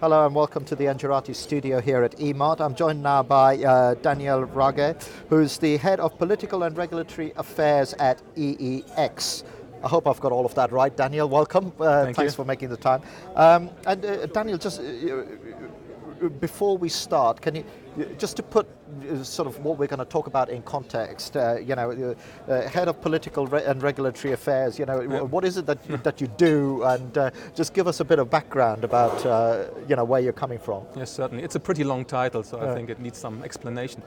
Hello and welcome to the Engerati studio here at EMART. I'm joined now by Daniel Wragge, who's the Head of Political and Regulatory Affairs at EEX. I hope I've got all of that right. Daniel, welcome. Thanks for making the time. Daniel, just before we start, can you, just to put sort of what we're going to talk about in context, Head of Political and Regulatory Affairs, what is it that you do, and just give us a bit of background about, where you're coming from. Yes, certainly. It's a pretty long title, so I think it needs some explanation.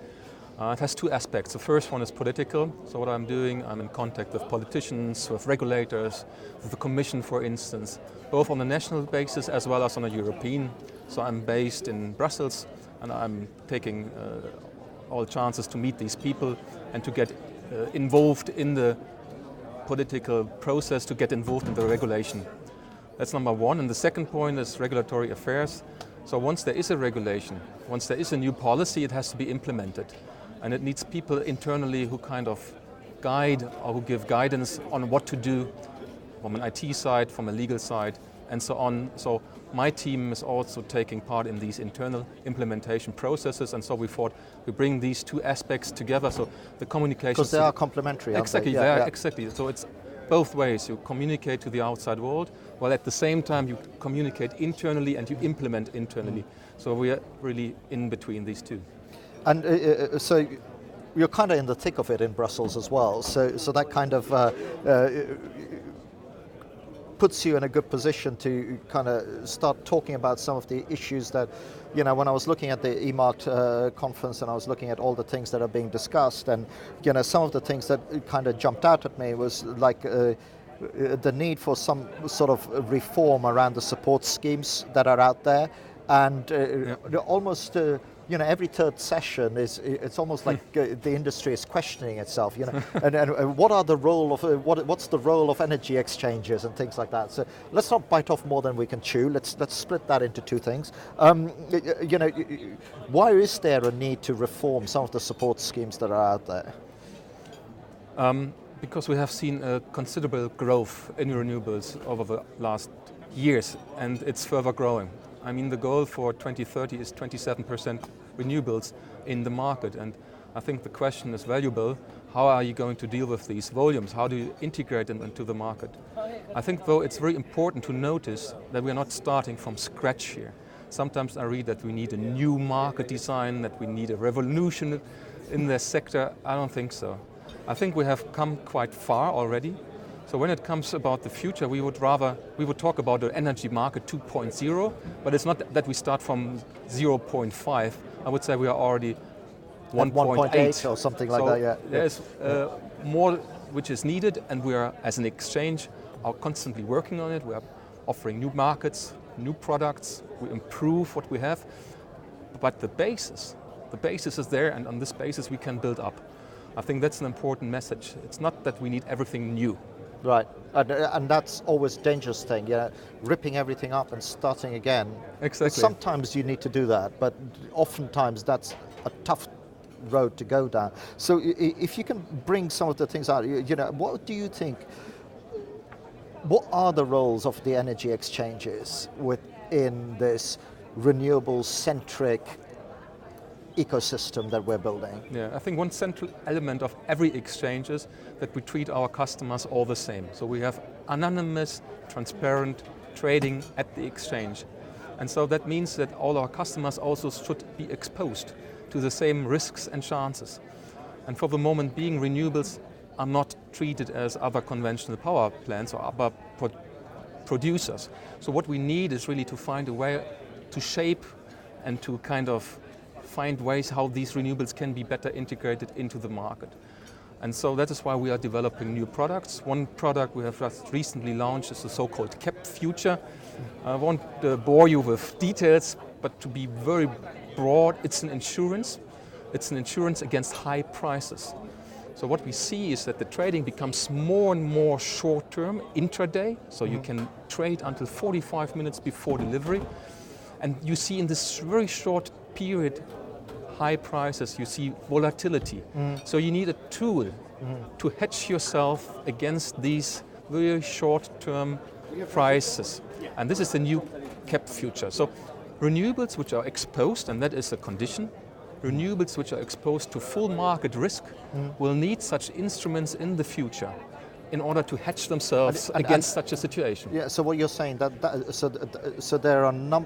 It has two aspects. The first one is political. So what I'm doing, I'm in contact with politicians, with regulators, with the Commission, for instance, both on a national basis as well as on a European. So I'm based in Brussels, and I'm taking all chances to meet these people and to get involved in the political process, to get involved in the regulation. That's number one. And the second point is regulatory affairs. So once there is a regulation, once there is a new policy, it has to be implemented. And it needs people internally who kind of guide or who give guidance on what to do from an IT side, from a legal side, and so on. So my team is also taking part in these internal implementation processes, and so we thought we bring these two aspects together. So the communication. Because they are complementary. Exactly, aren't they? Exactly. So it's both ways. You communicate to the outside world, while at the same time you communicate internally and you implement internally. So we are really in between these two. And so you're kind of in the thick of it in Brussels as well. So that kind of puts you in a good position to kind of start talking about some of the issues that, when I was looking at the EMART conference and I was looking at all the things that are being discussed, and some of the things that kind of jumped out at me was like the need for some sort of reform around the support schemes that are out there, and almost. Every third session it's almost like the industry is questioning itself, and what are the role of what's the role of energy exchanges and things like that. So let's not bite off more than we can chew. Let's split that into two things. Why is there a need to reform some of the support schemes that are out there? Because we have seen a considerable growth in renewables over the last years, and it's further growing. I mean, the goal for 2030 is 27% renewables in the market, and I think the question is valuable. How are you going to deal with these volumes? How do you integrate them into the market? I think, though, it's very important to notice that we're not starting from scratch here. Sometimes I read that we need a new market design, that we need a revolution in this sector. I don't think so. I think we have come quite far already. So when it comes about the future, we would talk about the energy market 2.0, but it's not that we start from 0.5. I would say we are already 1.8 or something like that. Yeah. There's more which is needed, and we are, as an exchange, are constantly working on it. We are offering new markets, new products. We improve what we have, but the basis is there, and on this basis we can build up. I think that's an important message. It's not that we need everything new. Right, and that's always a dangerous thing, ripping everything up and starting again. Exactly. Sometimes you need to do that, but oftentimes that's a tough road to go down. So if you can bring some of the things out, what do you think, what are the roles of the energy exchanges within this renewable-centric ecosystem that we're building? Yeah, I think one central element of every exchange is that we treat our customers all the same. So we have anonymous, transparent trading at the exchange. And so that means that all our customers also should be exposed to the same risks and chances. And for the moment being, renewables are not treated as other conventional power plants or other producers. So what we need is really to find a way to shape and to kind of find ways how these renewables can be better integrated into the market. And so that is why we are developing new products. One product we have just recently launched is the so-called Cap Future. I won't bore you with details, but to be very broad, it's an insurance. It's an insurance against high prices. So what we see is that the trading becomes more and more short-term, intraday, so you can trade until 45 minutes before delivery. And you see in this very short period high prices, you see volatility. So you need a tool to hedge yourself against these very short-term prices. And this is the new Cap Future. So Renewables which are exposed, and that is a condition, renewables which are exposed to full market risk will need such instruments in the future in order to hedge themselves against such a situation. Yeah, so what you're saying, so there are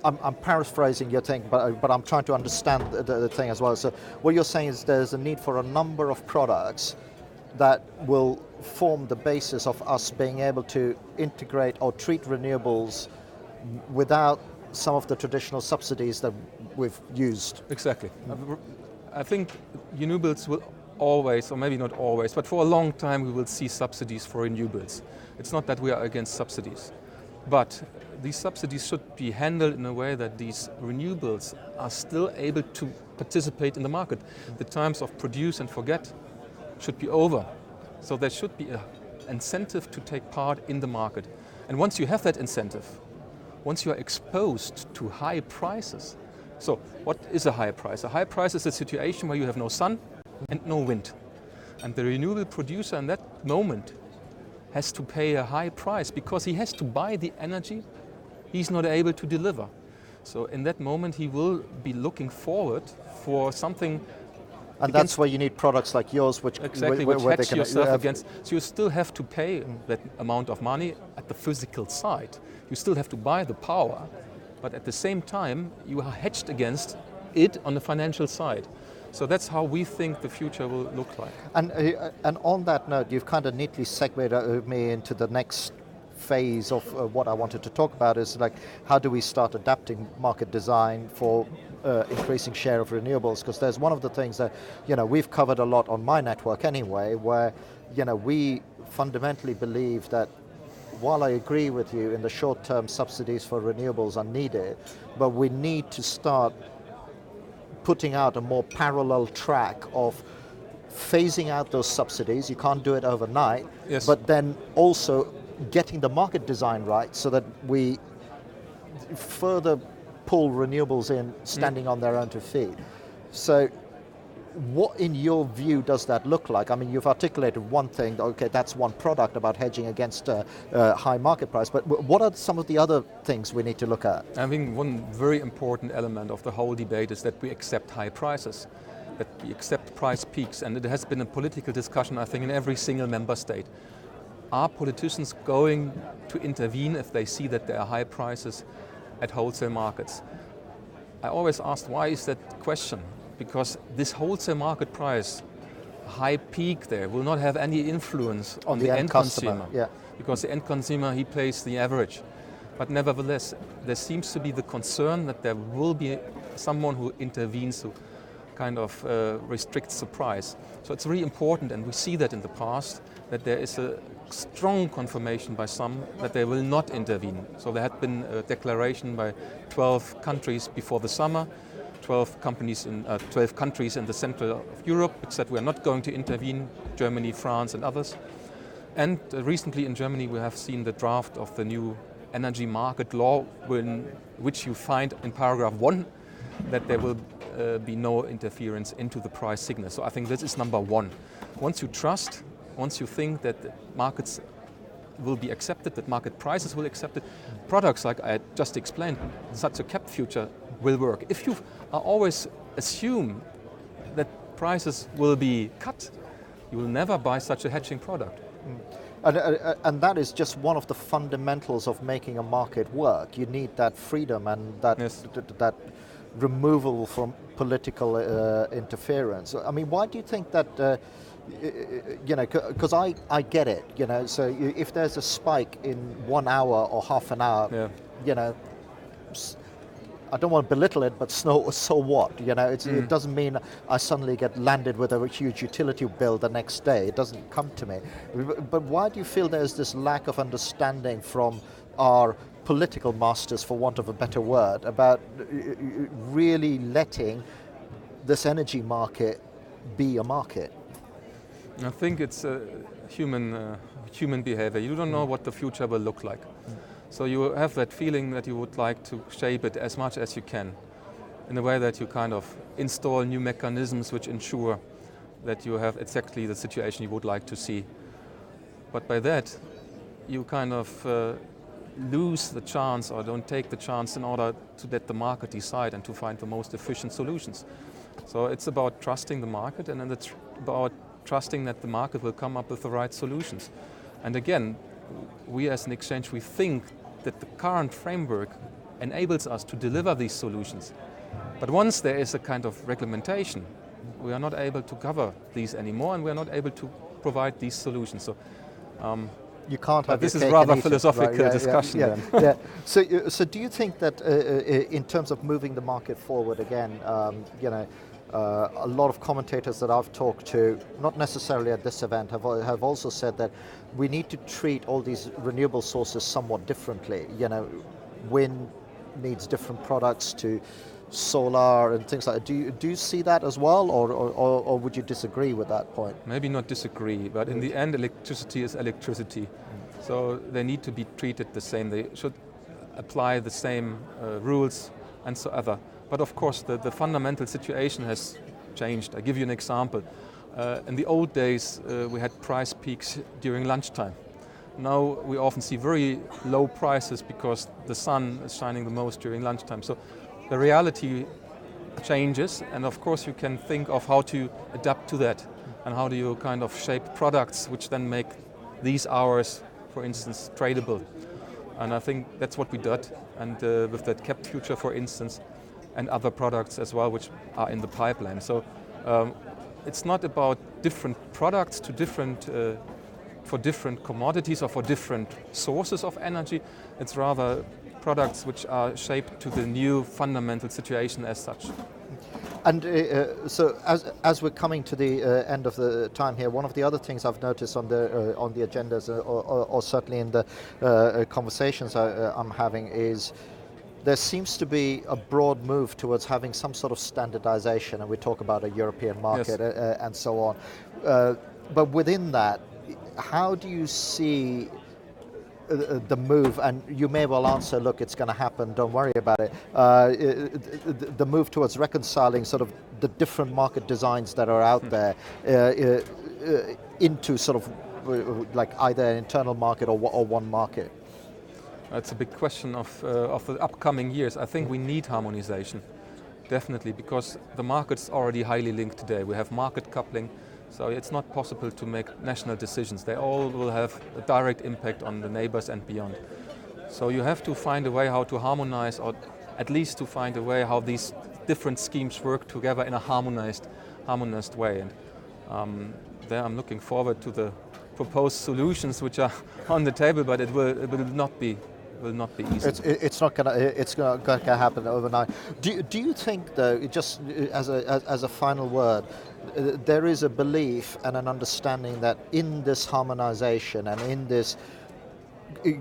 I'm paraphrasing your thing, but I'm trying to understand the thing as well. So what you're saying is there's a need for a number of products that will form the basis of us being able to integrate or treat renewables without some of the traditional subsidies that we've used. Exactly. I think renewables will always, or maybe not always, but for a long time we will see subsidies for renewables. It's not that we are against subsidies, but these subsidies should be handled in a way that these renewables are still able to participate in the market. The times of produce and forget should be over. So there should be an incentive to take part in the market. And once you have that incentive, once you are exposed to high prices, so what is a high price? A high price is a situation where you have no sun and no wind. And the renewable producer in that moment has to pay a high price because he has to buy the energy he's not able to deliver. So in that moment he will be looking forward for something. And that's where you need products like yours, which exactly, which hedge yourself against. So you still have to pay that amount of money at the physical side. You still have to buy the power, but at the same time you are hedged against it on the financial side. So that's how we think the future will look like. And on that note, you've kind of neatly segued me into the next phase of what I wanted to talk about is like how do we start adapting market design for increasing share of renewables, because there's one of the things that we've covered a lot on my network anyway, where we fundamentally believe that while I agree with you in the short term subsidies for renewables are needed, but we need to start putting out a more parallel track of phasing out those subsidies. You can't do it overnight, yes. But then also getting the market design right so that we further pull renewables in standing on their own 2 feet. So what in your view does that look like? I mean, you've articulated one thing, okay, that's one product about hedging against high market price, but what are some of the other things we need to look at? I think one very important element of the whole debate is that we accept high prices, that we accept price peaks, and it has been a political discussion, I think, in every single member state. Are politicians going to intervene if they see that there are high prices at wholesale markets? I always asked, why is that question? Because this wholesale market price, high peak there, will not have any influence on the end consumer. Yeah. Because the end consumer, he pays the average. But nevertheless, there seems to be the concern that there will be someone who intervenes to kind of restricts the price. So it's really important, and we see that in the past, that there is a strong confirmation by some that they will not intervene. So there had been a declaration by 12 countries before the summer, 12 countries in the central of Europe, which said we are not going to intervene, Germany, France and others. And recently in Germany we have seen the draft of the new energy market law, which you find in paragraph 1 that there will be no interference into the price signal. So I think this is number one. Once you trust, once you think that markets will be accepted, that market prices will accept it, products like I just explained, such a capped future will work. If you always assume that prices will be cut, you will never buy such a hedging product. And that is just one of the fundamentals of making a market work. You need that freedom and that, yes. that removal from political interference. I mean, why do you think that, because I get it, so if there's a spike in 1 hour or half an hour, yeah. I don't want to belittle it, but so what? It doesn't mean I suddenly get landed with a huge utility bill the next day. It doesn't come to me. But why do you feel there's this lack of understanding from our political masters, for want of a better word, about really letting this energy market be a market? I think it's human behavior. You don't know what the future will look like. So you have that feeling that you would like to shape it as much as you can, in a way that you kind of install new mechanisms which ensure that you have exactly the situation you would like to see. But by that, you kind of lose the chance or don't take the chance in order to let the market decide and to find the most efficient solutions. So it's about trusting the market, and then it's about trusting that the market will come up with the right solutions. And again, we as an exchange, we think that the current framework enables us to deliver these solutions. But once there is a kind of regulation, we are not able to cover these anymore, and we are not able to provide these solutions. So you can't have this your is cake rather and eat it. philosophical Right, discussion yeah, then. yeah. So do you think that in terms of moving the market forward again, a lot of commentators that I've talked to, not necessarily at this event, have also said that we need to treat all these renewable sources somewhat differently. Wind needs different products to solar and things like that. Do you see that as well, or would you disagree with that point? Maybe not disagree, but in the end, electricity is electricity. So they need to be treated the same. They should apply the same rules and so other. But of course, the fundamental situation has changed. I give you an example. In the old days, we had price peaks during lunchtime. Now we often see very low prices because the sun is shining the most during lunchtime. So the reality changes, and of course you can think of how to adapt to that, and how do you kind of shape products which then make these hours, for instance, tradable. And I think that's what we did, and with that capped future, for instance, and other products as well which are in the pipeline. So it's not about different products to different for different commodities or for different sources of energy. It's rather products which are shaped to the new fundamental situation as such. And so as we're coming to the end of the time here, one of the other things I've noticed on the agendas, or certainly in the conversations I'm having, is there seems to be a broad move towards having some sort of standardization, and we talk about a European market. Yes. And so on. But within that, how do you see the move, and you may well answer, look, it's going to happen, don't worry about it, the move towards reconciling sort of the different market designs that are out there into sort of like either an internal market or one market? That's a big question of the upcoming years. I think we need harmonization, definitely, because the market's already highly linked today. We have market coupling. So it's not possible to make national decisions. They all will have a direct impact on the neighbors and beyond. So you have to find a way how to harmonize, or at least to find a way how these different schemes work together in a harmonized way. And there I'm looking forward to the proposed solutions which are on the table, but it will not be easy. It's not going to happen overnight. Do you think, though, just as a final word, there is a belief and an understanding that in this harmonization and in this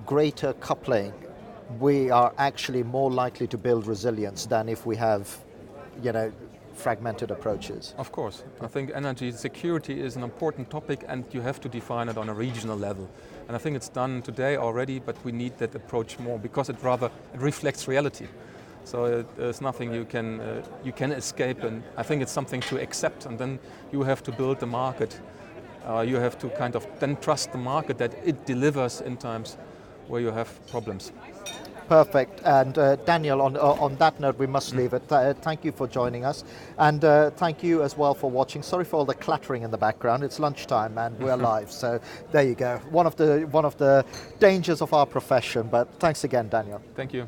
greater coupling, we are actually more likely to build resilience than if we have, fragmented approaches? Of course. I think energy security is an important topic, and you have to define it on a regional level. And I think it's done today already, but we need that approach more because it reflects reality. So there's nothing you can escape, and I think it's something to accept, and then you have to build the market. You have to kind of then trust the market that it delivers in times where you have problems. Perfect. And Daniel, on that note, we must leave it. Thank you for joining us, and thank you as well for watching. Sorry for all the clattering in the background. It's lunchtime and we're live, so there you go. One of the dangers of our profession. But thanks again, Daniel. Thank you.